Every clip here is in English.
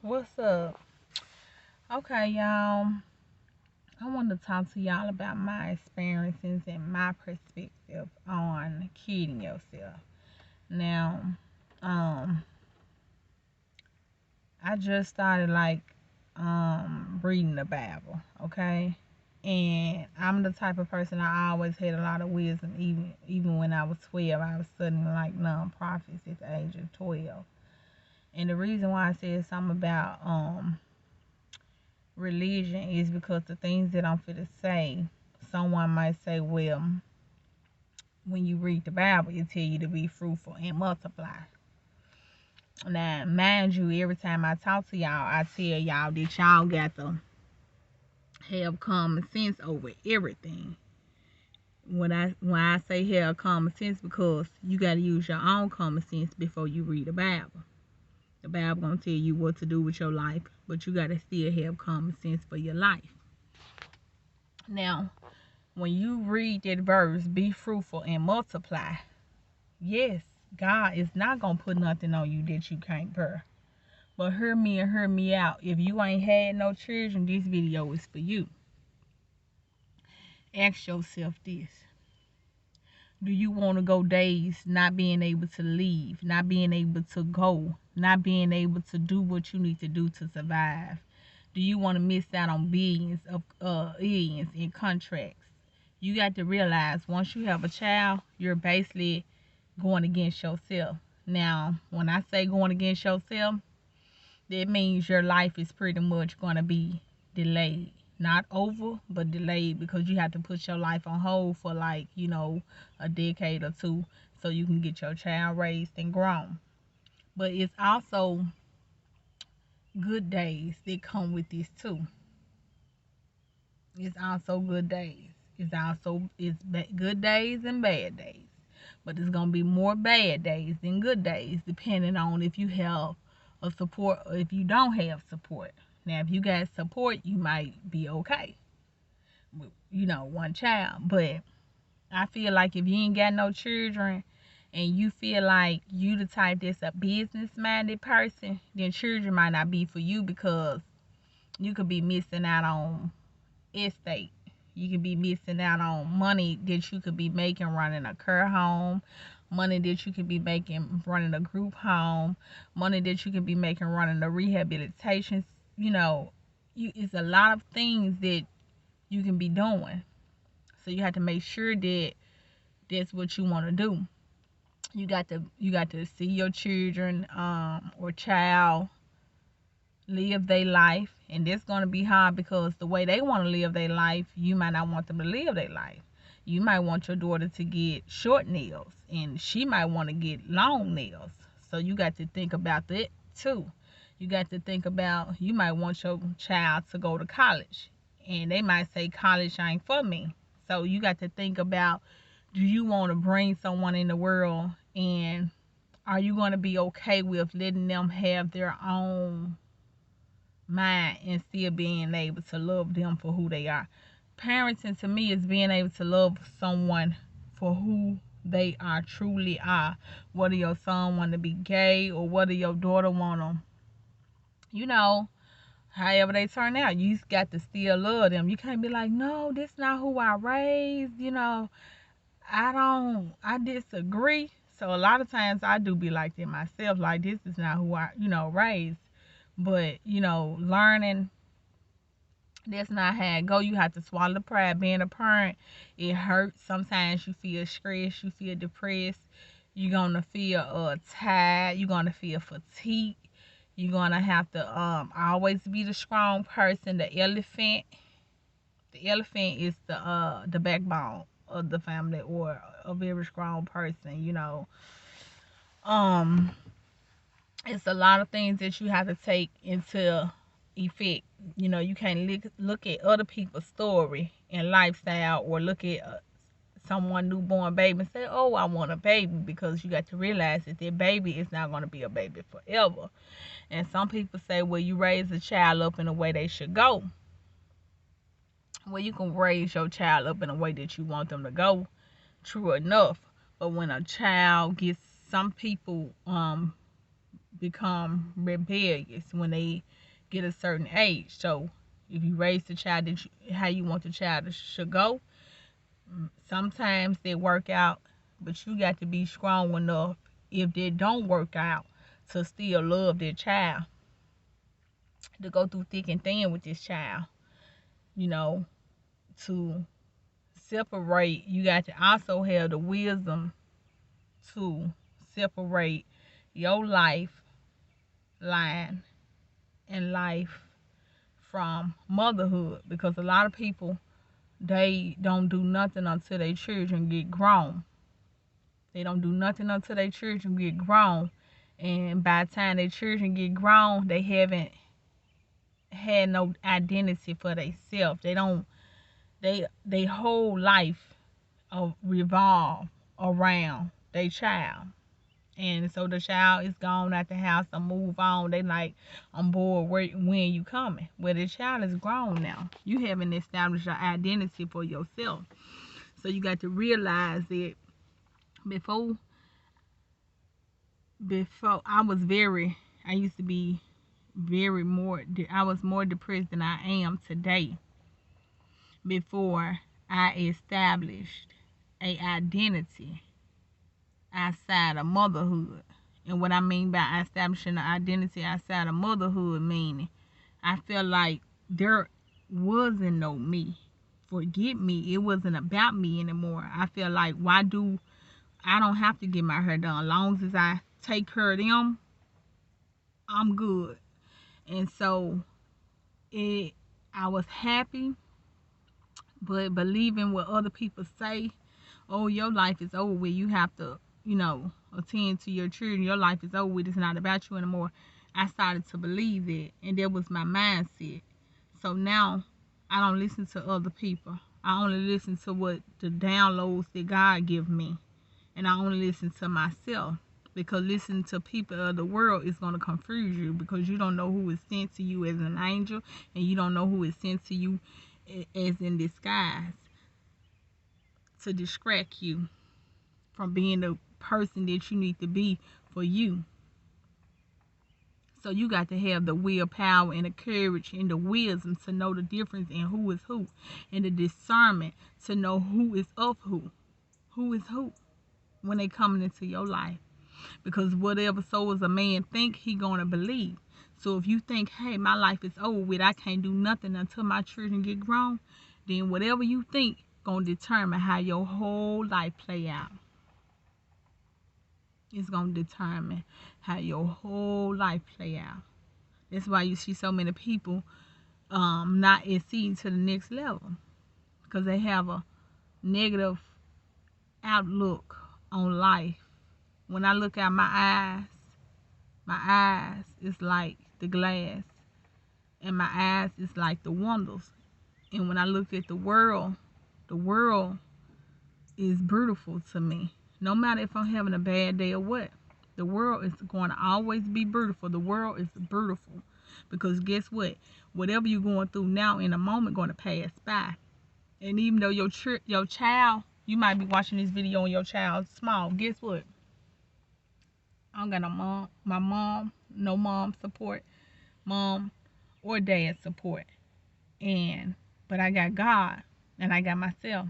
What's up? Okay, y'all. I want to talk to y'all about my experiences and my perspective on kidding yourself. Now, um, I just started reading the Bible, okay? And I'm the type of person I always had a lot of wisdom, even when I was 12. I was studying like nonprofits at the age of 12. And the reason why I said something about religion is because the things that I'm finna say, someone might say, well, when you read the Bible, it tell you to be fruitful and multiply. Now, mind you, every time I talk to y'all, I tell y'all that y'all got to have common sense over everything. When I say have common sense, because you got to use your own common sense before you read the Bible. The Bible gonna tell you what to do with your life, but you got to still have common sense for your life. Now, when you read that verse, be fruitful and multiply, yes, God is not going to put nothing on you that you can't bear. But hear me and hear me out. If you ain't had no children, this video is for you. Ask yourself this. Do you want to go days not being able to leave, not being able to go, not being able to do what you need to do to survive? Do you want to miss out on billions in contracts? You got to realize once you have a child, you're basically going against yourself. Now, when I say going against yourself, that means your life is pretty much going to be delayed. Not over, but delayed, because you have to put your life on hold for a decade or two so you can get your child raised and grown. But it's also good days that come with this too. It's also good days. It's good days and bad days. But it's gonna be more bad days than good days, depending on if you have a support or if you don't have support. Now, if you got support, you might be okay with, one child. But I feel like if you ain't got no children and you feel like you the type that's a business minded person, then children might not be for you, because you could be missing out on estate. You could be missing out on money that you could be making running a care home, money that you could be making running a group home, money that you could be making running a rehabilitation. It's a lot of things that you can be doing. So you have to make sure that that's what you want to do. You got to see your children or child live their life, and that's going to be hard, because the way they want to live their life, you might not want them to live their life. You might want your daughter to get short nails, and she might want to get long nails. So you got to think about that too. You got to think about, you might want your child to go to college, and they might say college ain't for me. So you got to think about, do you want to bring someone in the world, and are you going to be okay with letting them have their own mind and still being able to love them for who they are? Parenting to me is being able to love someone for who they are, truly are. Whether your son want to be gay, or whether your daughter want to, however they turn out, you got to still love them. You can't be like, no, this not who I raised. I disagree. So a lot of times I do be like that myself. Like, this is not who I, raised. But, learning that's not how it go. You have to swallow the pride. Being a parent, it hurts. Sometimes you feel stressed, you feel depressed. You're gonna feel tired. You're gonna feel fatigued. You're gonna have to always be the strong person. The elephant is the backbone of the family, or a very strong person. Um, it's a lot of things that you have to take into effect. You can't look at other people's story and lifestyle, or look at someone newborn baby and say, oh, I want a baby, because you got to realize that their baby is not going to be a baby forever. And some people say, well, you raise a child up in a way they should go. Well, you can raise your child up in a way that you want them to go, true enough. But when a child gets, some people become rebellious when they get a certain age. So if you raise the child how you want the child to should go, sometimes they work out, but you got to be strong enough if they don't work out to still love their child, to go through thick and thin with this child, you know, to separate. You got to also have the wisdom to separate your life line and life from motherhood, because a lot of people, they don't do nothing until their children get grown. They don't do nothing until their children get grown, and by the time their children get grown, they haven't had no identity for themselves. They don't. They whole life revolve around their child. And so the child is gone out the house or move on. They like, I'm bored. When you coming? Well, the child is grown now. You haven't established your identity for yourself. So you got to realize that before I used to be I was more depressed than I am today, before I established a identity outside of motherhood. And what I mean by establishing an identity outside of motherhood, meaning I felt like there wasn't no me. Forget me. It wasn't about me anymore. I feel like, I don't have to get my hair done. As long as I take care of them, I'm good. And so I was happy, but believing what other people say, oh, your life is over with. You have to, attend to your children. Your life is over with. It's not about you anymore. I started to believe it, and that was my mindset. So now I don't listen to other people. I only listen to what the downloads that God give me, and I only listen to myself. Because listening to people of the world is going to confuse you, because you don't know who is sent to you as an angel, and you don't know who is sent to you as in disguise to distract you from being the person that you need to be for you. So you got to have the willpower and the courage and the wisdom to know the difference in who is who, and the discernment to know who is of who is who when they coming into your life. Because whatever so as a man think, he gonna believe. So if you think, hey, my life is over with, I can't do nothing until my children get grown, then whatever you think gonna determine how your whole life play out. It's gonna determine how your whole life play out. That's why you see so many people not exceeding to the next level, because they have a negative outlook on life. When I look at my eyes is like the glass, and my eyes is like the windows. And when I look at the world is beautiful to me. No matter if I'm having a bad day or what, the world is going to always be beautiful. The world is beautiful, because guess what? Whatever you're going through now in a moment going to pass by. And even though your child, you might be watching this video and your child's small, guess what? I don't got no mom support, mom or dad support. But I got God, and I got myself.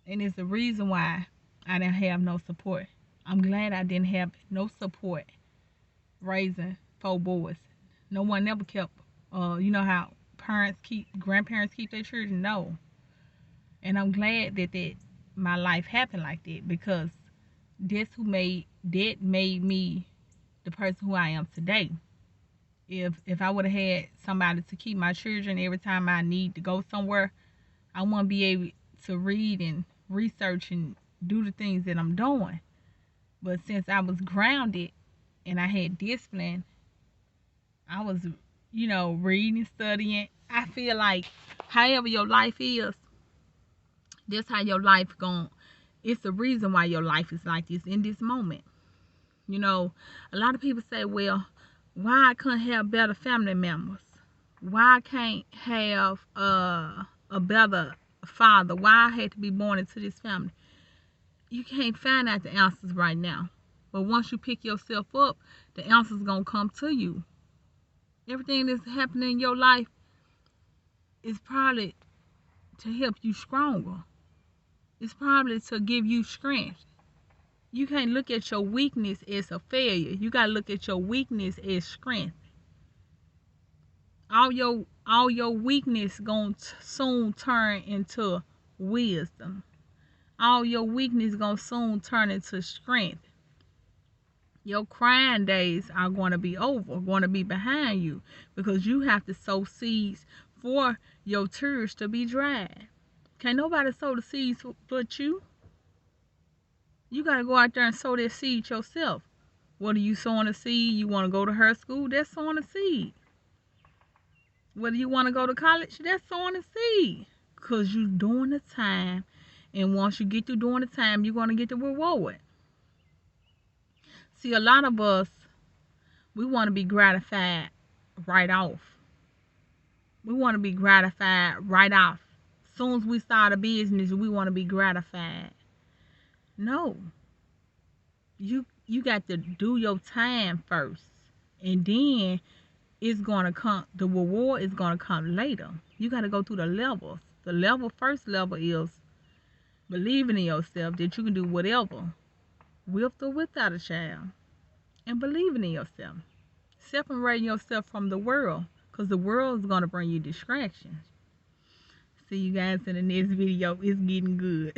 And it's the reason why I didn't have no support. I'm glad I didn't have no support raising 4 boys. No one ever kept, you know how grandparents keep their children? No. And I'm glad that my life happened like that, because that made me the person who I am today. If I would have had somebody to keep my children every time I need to go somewhere, I wouldn't be able to read and research and do the things that I'm doing. But since I was grounded and I had discipline, I was, reading, studying. I feel like however your life is, that's how your life it's the reason why your life is like this in this moment. A lot of people say, well, why I couldn't have better family members? Why I can't have a better father? Why I had to be born into this family? You can't find out the answers right now. But once you pick yourself up, the answer's going to come to you. Everything that's happening in your life is probably to help you stronger. It's probably to give you strength. You can't look at your weakness as a failure. You got to look at your weakness as strength. All your weakness going to soon turn into wisdom. All your weakness going to soon turn into strength. Your crying days are going to be over, going to be behind you, because you have to sow seeds for your tears to be dried. Can't nobody sow the seeds but you. You got to go out there and sow that seed yourself. Whether you sowing a seed, you want to go to her school, that's sowing a seed. Whether you want to go to college, that's sowing a seed. Because you're doing the time. And once you get through doing the time, you're going to get the reward. See, a lot of us, we want to be gratified right off. We want to be gratified right off. As soon as we start a business, we want to be gratified. No. You got to do your time first. And then it's going to come, the reward is going to come later. You got to go through the levels. The first level is believing in yourself that you can do whatever, with or without a child. And believing in yourself. Separating yourself from the world. Because the world is going to bring you distractions. See you guys in the next video. It's getting good.